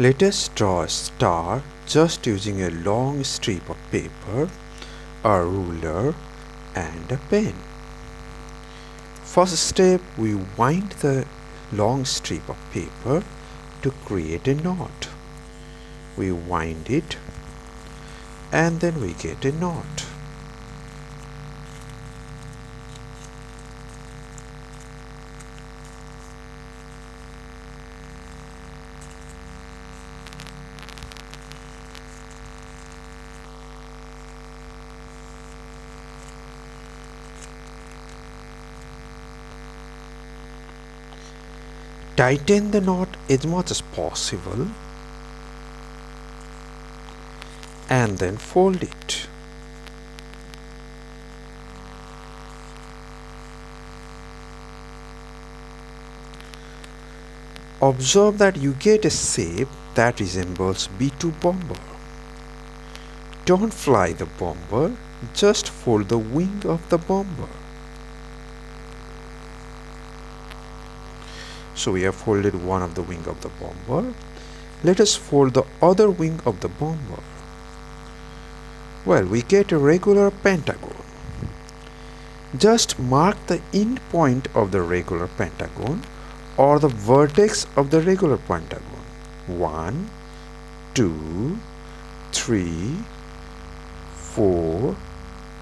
Let us draw a star just using a long strip of paper, a ruler and a pen. First step, we wind the long strip of paper to create a knot. We wind it and then we get a knot. Tighten the knot as much as possible and then fold it. Observe that you get a shape that resembles B-2 bomber. Don't fly the bomber, just fold the wing of the bomber. So we have folded one of the wing of the bomber. Let us fold the other wing of the bomber. Well, we get a regular pentagon. Just mark the end point of the regular pentagon or the vertex of the regular pentagon. 1, 2, 3, 4,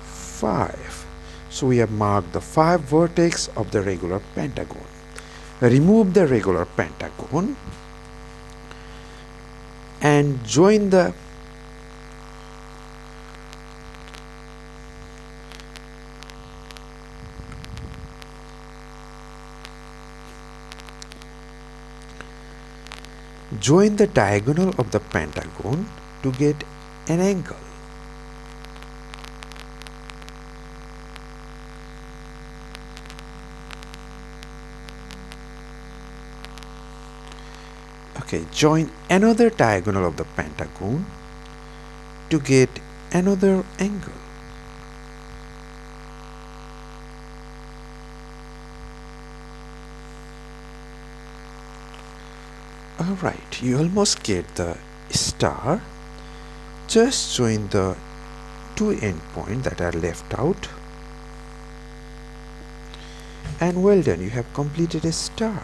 5. So we have marked the 5 vertex of the regular pentagon. Remove the regular pentagon and join the diagonal of the pentagon to get an angle. Okay, join another diagonal of the pentagon to get another angle. Alright, you almost get the star. Just join the 2 endpoints that are left out. And well done, you have completed a star.